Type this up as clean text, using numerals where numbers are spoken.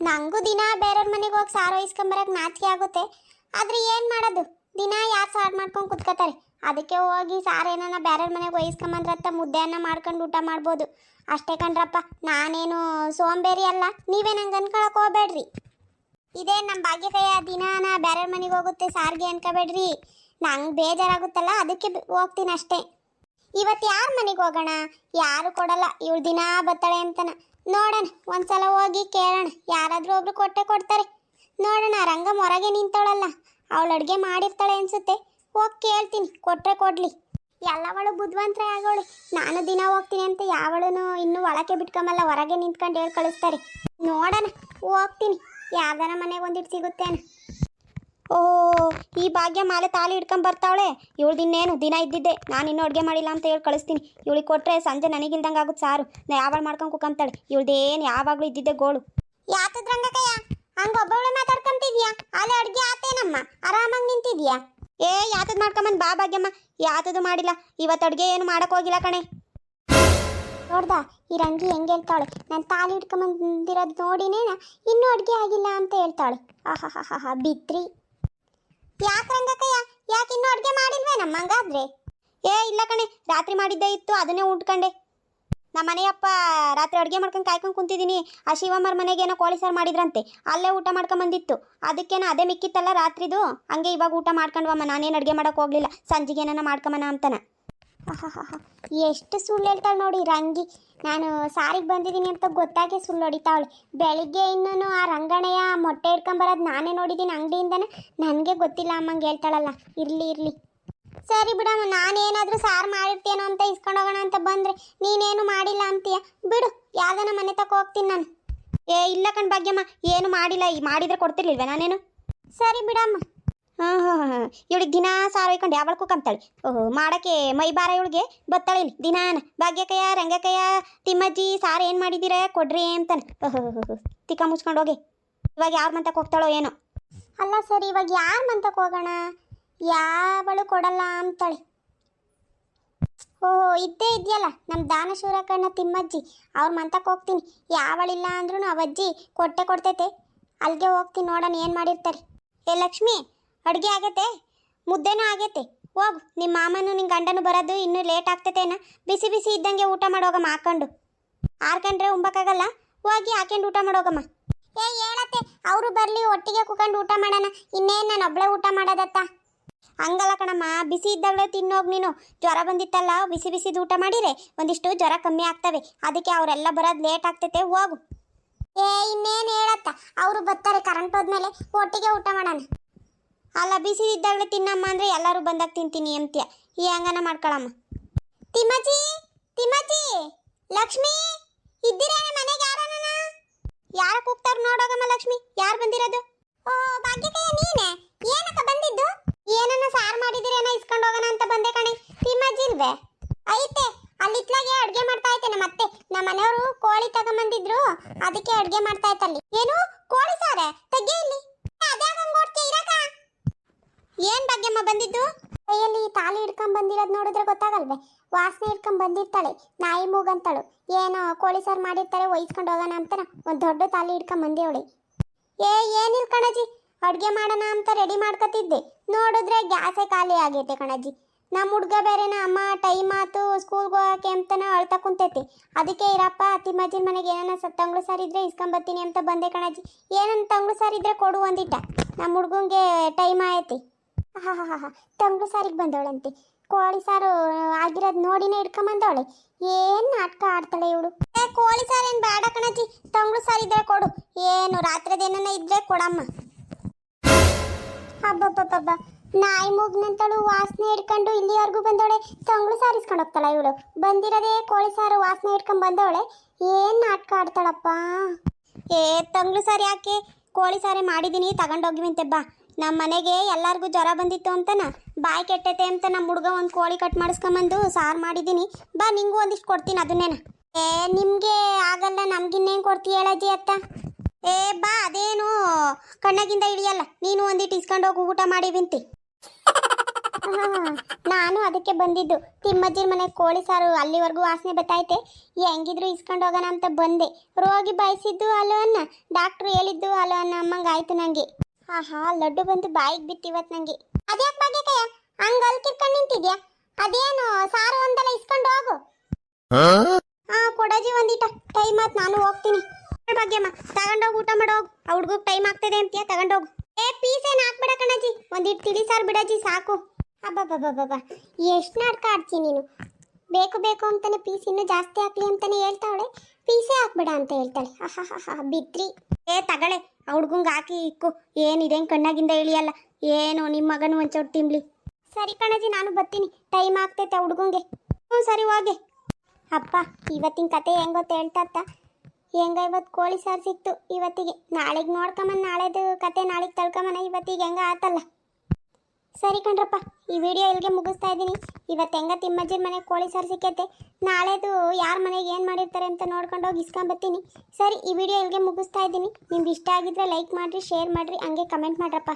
ನಂಗೂ ದಿನ ಬೇರೆಯವ್ರ ಮನೆಗೆ ಹೋಗಿ ಸಾರು ಇಸ್ಕೊಂಬರಕ್ಕೆ ನಾಚಿಕೆ ಆಗುತ್ತೆ. ಆದ್ರೆ ಏನು ಮಾಡೋದು, ದಿನ ಯಾರು ಸಾರು ಮಾಡ್ಕೊಂಡು ಕುತ್ಕೋತಾರೆ. ಅದಕ್ಕೆ ಹೋಗಿ ಸಾರು ಏನಾನ ಬೇರೆಯವ್ರ ಮನೆಗೆ ಒಯ್ಸ್ಕೊಂಬಂದ್ರತ್ತ ಮುದ್ದೆಯನ್ನ ಮಾಡ್ಕೊಂಡು ಊಟ ಮಾಡ್ಬೋದು ಅಷ್ಟೇ ಕಣ್ರಪ್ಪ. ನಾನೇನು ಸೋಂಬೇರಿ ಅಲ್ಲ, ನೀವೇ ನಂಗೆ ಅನ್ಕೊಳಕ್ ಹೋಗ್ಬೇಡ್ರಿ. ಇದೇ ನಮ್ಮ ಭಾಗ್ಯಕಯ್ಯ ದಿನಾನ ಬೇರೆಯವ್ರ ಮನೆಗೆ ಹೋಗುತ್ತೆ ಸಾರಿಗೆ ಅನ್ಕೋಬೇಡ್ರಿ. ನಂಗೆ ಬೇಜಾರಾಗುತ್ತಲ್ಲ, ಅದಕ್ಕೆ ಹೋಗ್ತೀನಿ ಅಷ್ಟೇ. ಇವತ್ತು ಯಾರ ಮನೆಗೆ ಹೋಗೋಣ? ಯಾರು ಕೊಡಲ್ಲ, ಇವಳು ದಿನ ಬರ್ತಾಳೆ ಅಂತನ. ನೋಡೋಣ, ಒಂದ್ಸಲ ಹೋಗಿ ಕೇಳೋಣ. ಯಾರಾದರೂ ಒಬ್ರು ಕೊಟ್ಟೆ ಕೊಡ್ತಾರೆ. ನೋಡೋಣ, ರಂಗ ಹೊರಗೆ ನಿಂತವಳಲ್ಲ, ಅವಳು ಅಡುಗೆ ಮಾಡಿರ್ತಾಳೆ ಅನ್ಸುತ್ತೆ. ಹೋಗಿ ಕೇಳ್ತೀನಿ, ಕೊಟ್ಟರೆ ಕೊಡಲಿ. ಎಲ್ಲವಳು ಬುದ್ಧಿವಂತರೇ ಆಗೋಳು. ನಾನು ದಿನ ಹೋಗ್ತೀನಿ ಅಂತ ಯಾವಳೂ ಇನ್ನೂ ಒಳಕ್ಕೆ ಬಿಟ್ಕೊಂಬಲ್ಲ, ಹೊರಗೆ ನಿಂತ್ಕೊಂಡು ಹೇಳಿ ಕಳಿಸ್ತಾರೆ. ನೋಡೋಣ, ಹೋಗ್ತೀನಿ. ಯಾವ್ದಾರ ಮನೆಗೆ ಒಂದಿಟ್ಟು ಸಿಗುತ್ತೇನು. ಓ, ಈ ಭಾಗ್ಯ ಮಾಲೆ ತಾಲಿ ಹಿಡ್ಕೊಂಡ್ ಬರ್ತಾವಳೆ. ಇವಳು ಇನ್ನೇನು ದಿನ ಇದ್ದಿದ್ದೆ, ನಾನು ಇನ್ನೂ ಅಡುಗೆ ಮಾಡಿಲ್ಲ ಅಂತ ಹೇಳಿ ಕಳಿಸ್ತೀನಿ. ಇವಳಿಗೆ ಕೊಟ್ಟರೆ ಸಂಜೆ ನನಗಿಲ್ದಂಗೆ ಆಗುತ್ತೆ ಸಾರು. ನಾ ಯಾವಾಗ ಮಾಡ್ಕೊಂಡು ಕುಕ್ಕಂತಾಳೆ. ಇವಳ್ದೇನು ಯಾವಾಗಲೂ ಇದ್ದಿದ್ದೆ ಗೋಳು. ಯಾತದ ರಂಗಕಯ್ಯ ಹಂಗೆ ಒಬ್ಬೊಬ್ಳೆ ಮಾತಾಡ್ಕೊಂತಿದ್ಯಾ? ಅಲ್ಲೇ ಅಡುಗೆ ಆತೇನಮ್ಮ, ಆರಾಮಾಗಿ ನಿಂತಿದ್ಯಾ? ಯಾತದ್ ಮಾಡ್ಕೊಂಬಂದು ಬಾ ಭಾಗ್ಯಮ್ಮ. ಯಾತದು ಮಾಡಿಲ್ಲ, ಇವತ್ತು ಅಡುಗೆ ಏನು ಮಾಡಕ್ ಹೋಗಿಲ್ಲ ಕಣೆ. ನೋಡ್ದ ಈ ರಂಗಿ ಹೆಂಗೆ ಹೇಳ್ತಾಳೆ, ನಾನು ತಾಲಿ ಹಿಡ್ಕೊಂಬಂದಿರೋದು ನೋಡಿನೇನ ಇನ್ನೂ ಅಡುಗೆ ಆಗಿಲ್ಲ ಅಂತ ಹೇಳ್ತಾಳೆ. ಆಹಾ ಬಿತ್ರಿ. ಯಾಕೆ ರಂಗಕಯ್ಯ, ಯಾಕೆ ಇನ್ನೂ ಅಡುಗೆ ಮಾಡಿಲ್ವೇನಮ್ಮ ಹಂಗಾದ್ರೆ? ಇಲ್ಲ ಕಣೆ, ರಾತ್ರಿ ಮಾಡಿದ್ದೇ ಇತ್ತು, ಅದನ್ನೇ ಉಂಟ್ಕೊಂಡೆ. ನಮ್ಮ ಮನೆಯಪ್ಪ ರಾತ್ರಿ ಅಡುಗೆ ಮಾಡ್ಕೊಂಡು ಕಾಯ್ಕೊಂಡು ಕುಂತಿದ್ದೀನಿ. ಆ ಶಿವಮ್ಮರ ಮನೆಗೆ ಏನೋ ಕೋಳಿ ಸಾರು ಮಾಡಿದ್ರಂತೆ, ಅಲ್ಲೇ ಊಟ ಮಾಡ್ಕೊಂಬಂದಿತ್ತು. ಅದಕ್ಕೇನೋ ಅದೇ ಮಿಕ್ಕಿತ್ತಲ್ಲ ರಾತ್ರಿದು, ಹಂಗೆ ಇವಾಗ ಊಟ ಮಾಡ್ಕೊಂಡ್ವಮ್ಮ. ನಾನೇನು ಅಡುಗೆ ಮಾಡೋಕೆ ಹೋಗಲಿಲ್ಲ, ಸಂಜೆಗೆ ಏನಾನ ಮಾಡ್ಕೊಂಬನ ಅಂತಾನ. ಎಷ್ಟು ಸುಳ್ಳು ಹೇಳ್ತಾಳೆ ನೋಡಿ ರಂಗಿ. ನಾನು ಸಾರಿಗೆ ಬಂದಿದ್ದೀನಿ ಅಂತ ಗೊತ್ತಾಗೆ ಸುಳ್ಳು ಹೊಡಿತಾವಳೆ. ಬೆಳಿಗ್ಗೆ ಇನ್ನೂ ಆ ರಂಗಣೆಯ ಮೊಟ್ಟೆ ಇಟ್ಕೊಂಬರೋದು ನಾನೇ ನೋಡಿದ್ದೀನಿ ಅಂಗಡಿಯಿಂದನೇ. ನನಗೆ ಗೊತ್ತಿಲ್ಲ ಅಮ್ಮಂಗೆ ಹೇಳ್ತಾಳಲ್ಲ. ಇರಲಿ ಸರಿ ಬಿಡಮ್ಮ, ನಾನೇನಾದರೂ ಸಾರು ಮಾಡಿರ್ತೇನೋ ಅಂತ ಇಸ್ಕೊಂಡು ಹೋಗೋಣ ಅಂತ ಬಂದರೆ ನೀನೇನು ಮಾಡಿಲ್ಲ ಅಂತೀಯ. ಬಿಡು, ಯಾವ್ದಾನ ಮನೆ ತಕ ಹೋಗ್ತೀನಿ ನಾನು. ಇಲ್ಲ ಕಣ್ ಭಾಗ್ಯಮ್ಮ, ಏನು ಮಾಡಿಲ್ಲ. ಈ ಮಾಡಿದರೆ ಕೊಡ್ತಿರ್ಲಿಲ್ವೇ ನಾನೇನು? ಸರಿ ಬಿಡಮ್ಮ. ಹಾಂ ಇವಳಿಗೆ ದಿನ ಸಾರು ಹೊಯ್ಕೊಂಡು ಯಾವಳ ಕುಕ್ಕಂತಾಳೆ. ಮಾಡೋಕ್ಕೆ ಮೈ ಬಾರ ಇವಳಿಗೆ. ಬತ್ತಾಳೆ ಇಲ್ಲಿ ದಿನಾನ. ಭಾಗ್ಯಕಯ್ಯ, ರಂಗಕಯ್ಯ, ತಿಮ್ಮಜ್ಜಿ ಸಾರು ಏನು ಮಾಡಿದ್ದೀರ ಕೊಡ್ರಿ ಅಂತಾನೆ. ತಿಕ್ಕ ಮುಚ್ಕೊಂಡು ಹೋಗಿ. ಇವಾಗ ಯಾರ ಮಂತಕ್ಕೆ ಹೋಗ್ತಾಳೋ ಏನೋ. ಅಲ್ಲ ಸರಿ, ಇವಾಗ ಯಾರ ಮಂತಕ್ಕೆ ಹೋಗೋಣ? ಯಾವಳು ಕೊಡಲ್ಲ ಅಂತಾಳೆ. ಇದ್ದೇ ಇದೆಯಲ್ಲ ನಮ್ಮ ದಾನಶೂರಕಣ್ಣ ತಿಮ್ಮಜ್ಜಿ, ಅವ್ರ ಮಂತಕ್ಕೆ ಹೋಗ್ತೀನಿ. ಯಾವಳಿಲ್ಲ ಅಂದ್ರೂ ಅವಜ್ಜಿ ಕೊಟ್ಟೆ ಕೊಡ್ತೈತೆ. ಅಲ್ಲಿಗೆ ಹೋಗ್ತೀನಿ, ನೋಡೋಣ ಏನು ಮಾಡಿರ್ತಾರೆ. ಲಕ್ಷ್ಮಿ, ಅಡುಗೆ ಆಗೈತೆ, ಮುದ್ದೆನೂ ಆಗೈತೆ. ಹೋಗು, ನಿಮ್ಮ ಮಾಮನು ನಿನ್ನ ಗಂಡನು ಬರೋದು ಇನ್ನೂ ಲೇಟ್ ಆಗ್ತೈತೇನ. ಬಿಸಿ ಬಿಸಿ ಇದ್ದಂಗೆ ಊಟ ಮಾಡೋಗಮ್ಮ. ಹಾಕೊಂಡು ಆರ್ಕಂಡ್ರೆ ಉಂಬಕ್ಕಾಗಲ್ಲ. ಹೋಗಿ ಹಾಕೊಂಡು ಊಟ ಮಾಡೋಗಮ್ಮ. ಹೇಳತ್ತೆ, ಅವರು ಬರಲಿ, ಒಟ್ಟಿಗೆ ಕುತ್ಕೊಂಡು ಊಟ ಮಾಡೋಣ. ಇನ್ನೇನು ನಾನು ಒಬ್ಬಳೇ ಊಟ ಮಾಡೋದತ್ತ? ಹಂಗಲ್ಲ ಕಣಮ್ಮ, ಬಿಸಿ ಇದ್ದಾಗಲೇ ತಿನ್ನೋಗಿ ನೀನು. ಜ್ವರ ಬಂದಿತ್ತಲ್ಲ, ಬಿಸಿ ಬಿಸಿದು ಊಟ ಮಾಡಿರೆ ಒಂದಿಷ್ಟು ಜ್ವರ ಕಮ್ಮಿ ಆಗ್ತವೆ. ಅದಕ್ಕೆ ಅವರೆಲ್ಲ ಬರೋದು ಲೇಟ್ ಆಗ್ತೈತೆ. ಹೋಗು. ಇನ್ನೇನು ಹೇಳತ್ತ, ಅವರು ಬರ್ತಾರೆ ಕರೆಂಟ್ ಹೋದ್ಮೇಲೆ, ಒಟ್ಟಿಗೆ ಊಟ ಮಾಡೋಣ. ಅಲ್ಲ, ಬಿಸಿ ಇದ್ದಾಗಲೇ ತಿನ್ನಮ್ಮ ಅಂದರೆ ಎಲ್ಲರೂ ಬಂದಾಗ ತಿಂತೀನಿ ಅಂತ್ಯ. ಈ ಹಂಗನ ಮಾಡ್ಕೊಳಮ್ಮ. ತಿಮ್ಮಜ್ಜಿ, ಲಕ್ಷ್ಮಿ ಇದ್ದೀರೇನೆ ಮನೆಗೆ? ಯಾರ ಕೂಗ್ತಾರ ನೋಡೋಗಮ್ಮ. ಲಕ್ಷ್ಮಿ, ಯಾರು ಬಂದಿರೋದು? ಓ ಭಾಗ್ಯಕಯ್ಯ, ನೀನೆ? ಏನಕ್ಕ ಬಂದಿದ್ದು? ಏನನ್ನ ಸಾರು ಮಾಡಿದಿರೇನ ಇಸ್ಕೊಂಡು ಹೋಗೋಣ ಅಂತ ಬಂದೆ ಕಣೆ. ತಿಮ್ಮಜ್ಜಿ ಇಲ್ವೇ? ಐತೆ, ಅಲ್ಲಿ ಇತ್ಲಾಗೆ ಅಡುಗೆ ಮಾಡ್ತಾ ಐತೆ. ನಮ್ಮ ಮನೆಯವರು ಕೋಳಿ ತಗೊಂಬಂದಿದ್ರು, ಅದಕ್ಕೆ ಅಡುಗೆ ಮಾಡ್ತಾ ಐತಲ್ಲಿ. ಏನು ಕೋಳಿ ಸಾರೆ? ತೆಗೆ ಇಲ್ಲಿ. ಏನ್ ಭಾಗ್ಯಮ್ಮ ಬಂದಿದ್ದು? ಕೈಯಲ್ಲಿ ತಾಲಿ ಹಿಡ್ಕೊಂಡ್ ಬಂದಿರೋದು ನೋಡಿದ್ರೆ ಗೊತ್ತಾಗಲ್ವೇ? ವಾಸನೆ ಹಿಡ್ಕೊಂಡ್ ಬಂದಿರ್ತಾಳೆ, ನಾಯಿ ಮೂಗಂತಾಳು. ಏನೋ ಕೋಳಿ ಸಾರು ಮಾಡಿರ್ತಾರೆ, ಒಯ್ಸ್ಕೊಂಡು ಹೋಗೋಣ ಅಂತ ಒಂದು ದೊಡ್ಡ ತಾಲಿ ಹಿಡ್ಕೊಂಡ್ ಬಂದೇವಳಿ. ಏನಿಲ್ಲ ಕಣಜ್ಜಿ, ಅಡುಗೆ ಮಾಡೋಣ ಅಂತ ರೆಡಿ ಮಾಡ್ಕೊತಿದ್ದೆ. ನೋಡಿದ್ರೆ ಗ್ಯಾಸೇ ಖಾಲಿ ಆಗೈತೆ ಕಣಜ್ಜಿ. ನಮ್ಮ ಹುಡ್ಗ ಬೇರೆನ ಅಮ್ಮ ಟೈಮ್ ಆತು ಸ್ಕೂಲ್ಗೆ ಹೋಗೋಕೆ ಅಂತನ ಅಳ್ತಾ ಕುಂತೈತಿ. ಅದಕ್ಕೆ ಇರಪ್ಪ, ತಿಮ್ಮಜ್ಜಿನ ಮನೆಗೆ ಏನಾನ ತಂಗ್ಳು ಸಾರು ಇದ್ರೆ ಇಸ್ಕೊಂಬತ್ತೀನಿ ಅಂತ ಬಂದೆ ಕಣಜ್ಜಿ. ಏನನ್ನ ತಂಗ್ಳು ಸಾರು ಇದ್ರೆ ಕೊಡು ಒಂದಿಟ್ಟ, ನಮ್ಮ ಹುಡ್ಗಂಗೆ ಟೈಮ್ ಆಯ್ತಿ. ತಂಗ್ಳು ಸಾರಿಗೆ ಬಂದವಳಂತೆ. ಕೋಳಿ ಸಾರು ಆಗಿರೋದು ನೋಡಿನೇ ಹಿಡ್ಕೊಂಬಂದವಳೆ. ಏನು ನಾಟಕ ಆಡ್ತಾಳೆ ಇವಳು. ಕೋಳಿ ಸಾರು ಏನು ಬೇಡ ಕಣಜ್ಜಿ, ತಂಗ್ಳು ಸಾರು ಇದ್ರೆ ಕೊಡು. ಏನು ರಾತ್ರಿದೇನ ಇದ್ರೆ ಕೊಡಮ್ಮ. ಹಬ್ಬಬ್ಬಬ್ಬ, ನಾಯಿ ಮೂಗ್ನಂತಳು ವಾಸನೆ ಹಿಡ್ಕೊಂಡು ಇಲ್ಲಿವರೆಗೂ ಬಂದವಳೆ. ತಂಗ್ಳು ಸಾರು ಇಸ್ಕೊಂಡು ಹೋಗ್ತಾಳ ಇವಳು. ಬಂದಿರೋದೇ ಕೋಳಿ ಸಾರು ವಾಸನೆ ಹಿಡ್ಕೊಂಡು ಬಂದವಳೆ. ಏನು ನಾಟಕ ಆಡ್ತಾಳಪ್ಪ. ತಂಗ್ಳು ಸಾರು ಯಾಕೆ, ಕೋಳಿ ಸಾರೇ ಮಾಡಿದ್ದೀನಿ, ತಗೊಂಡೋಗಿವಂತೆ ಬಾ. ನಮ್ಮ ಮನೆಗೆ ಎಲ್ಲರಿಗೂ ಜ್ವರ ಬಂದಿತ್ತು ಅಂತನ, ಬಾಯಿ ಕೆಟ್ಟೈತೆ ಅಂತ ನಮ್ಮ ಹುಡುಗ ಒಂದು ಕೋಳಿ ಕಟ್ ಮಾಡಿಸ್ಕೊಂಬಂದು ಸಾರು ಮಾಡಿದ್ದೀನಿ. ಬಾ, ನಿಂಗೂ ಒಂದಿಷ್ಟು ಕೊಡ್ತೀನಿ ಅದನ್ನೇನ. ನಿಮಗೆ ಆಗಲ್ಲ, ನಮ್ಗಿನ್ನೇನು ಕೊಡ್ತೀಯ ಹೇಳಜ್ಜಿ ಅತ್ತ? ಬಾ, ಅದೇನು ಕಣ್ಣಗಿಂದ ಇಳಿಯಲ್ಲ. ನೀನು ಒಂದಿಟ್ಟು ಇಸ್ಕೊಂಡು ಹೋಗಿ ಊಟ ಮಾಡಿ ಬಿಂತಿ. ನಾನು ಅದಕ್ಕೆ ಬಂದಿದ್ದು. ತಿಮ್ಮಜ್ಜಿರ ಮನೆ ಕೋಳಿ ಸಾರು ಅಲ್ಲಿವರೆಗೂ ವಾಸನೆ ಬತ್ತೈತೆ, ಹೆಂಗಿದ್ರು ಇಸ್ಕೊಂಡು ಹೋಗೋಣ ಅಂತ ಬಂದೆ. ರೋಗಿ ಬಯಸಿದ್ದು ಅಲ್ಲೋ ಅನ್ನ, ಡಾಕ್ಟ್ರು ಹೇಳಿದ್ದು ಅಲ್ಲೋ ಅನ್ನ ಅಮ್ಮಂಗೆ ಆಯ್ತು ನಂಗೆ. ಆಹಾ, ಲಡ್ಡು ಬಂದು ಬಾಯಿಗೆ ಬಿತ್ತು ಇವತ್ತು ನಂಗೆ. ಅದ್ಯಾಕೆ ಭಾಗ್ಯಕ್ಕಯ್ಯ ಹಂಗ ಅಲ್ಕಿರ್ಕೊಂಡು ನಿಂತಿದ್ಯಾ? ಅದೇನು ಸಾರು ಒಂದೆಲ್ಲ ಇಸ್ಕೊಂಡು ಹೋಗು. ಕೊಡಜಿ ಒಂದಿಟ ಟೈಮ್ ಆತ್, ನಾನು ಹೋಗ್ತೀನಿ. ಭಾಗ್ಯಮ್ಮ ತಗೊಂಡೋಗಿ ಊಟ ಮಾಡೋಗು, ಆ ಹುಡ್ಗಗ್ ಟೈಮ್ ಆಗ್ತದೆ ಅಂತೀಯ, ತಗೊಂಡೋಗು. ಪೀಸ್ ಏನು ಹಾಕ್ಬೇಡ ಕಣಜ್ಜಿ, ಒಂದಿಟ್ಟು ತಿಳಿ ಸಾರು ಬಿಡಜ್ಜಿ ಸಾಕು. ಅಬ್ಬಬ್ಬಬ್ಬಬ್ಬ, ಎಷ್ಟು ನಾಟಕ ಆಡ್ತೀನಿ ನೀನು. ಬೇಕು ಬೇಕು ಅಂತಾನೆ ಪೀಸ್ ಇನ್ನೂ ಜಾಸ್ತಿ ಹಾಕ್ಲಿ ಅಂತಾನೆ ಹೇಳ್ತಾವಳೆ, ಪೀಸೇ ಹಾಕ್ಬೇಡ ಅಂತ ಹೇಳ್ತಾಳೆ. ಬಿದ್ರಿ. ತಗಳೆ, ಆ ಹುಡ್ಗಂಗೆ ಹಾಕಿ ಇಕ್ಕು. ಏನಿದೆ ಕಣ್ಣಾಗಿಂದ ಇಳಿಯಲ್ಲ. ಏನು ನಿಮ್ಮ ಮಗನು ಒಂಚೂರು ತಿನ್ಲಿ. ಸರಿ ಕಣಜ್ಜಿ, ನಾನು ಬರ್ತೀನಿ, ಟೈಮ್ ಆಗ್ತೈತೆ ಆ ಹುಡ್ಗಂಗೆ. ಸರಿ ಹೋಗಿ. ಅಪ್ಪ, ಇವತ್ತಿನ ಕತೆ ಹೆಂಗೊತ್ತ ಹೇಳ್ತಾ ಹೆಂಗ ಇವತ್ತು ಕೋಳಿ ಸಾರು ಸಿಕ್ತು ಇವತ್ತಿಗೆ. ನಾಳೆಗೆ ನೋಡ್ಕೊಂಬನ್, ನಾಳೆದು ಕತೆ ನಾಳೆಗೆ ತಳ್ಕೊಂಬನ, ಇವತ್ತಿಗೆ ಹೆಂಗ ಆತಲ್ಲ. ಸರಿ ಕಣ್ರಪ್ಪ, ಈ ವಿಡಿಯೋ ಇಲ್ಲಿಗೆ ಮುಗಿಸ್ತಾ ಇದ್ದೀನಿ. ಇವತ್ತು ಹೆಂಗ ತಿಮ್ಮಜ್ಜಿನ ಮನೆಗೆ ಕೋಳಿ ಸಾರು ಸಿಕ್ಕೈತೆ, ನಾಳೆದು ಯಾರ ಮನೆಗೆ ಏನು ಮಾಡಿರ್ತಾರೆ ಅಂತ ನೋಡ್ಕೊಂಡು ಹೋಗಿ ಇಸ್ಕೊಂಬತ್ತೀನಿ. ಸರಿ, ಈ ವಿಡಿಯೋ ಇಲ್ಲಿಗೆ ಮುಗಿಸ್ತಾ ಇದ್ದೀನಿ. ನಿಮ್ಗೆ ಇಷ್ಟ ಆಗಿದ್ರೆ ಲೈಕ್ ಮಾಡಿರಿ, ಶೇರ್ ಮಾಡಿರಿ, ಹಂಗೆ ಕಮೆಂಟ್ ಮಾಡ್ರಪ್ಪ.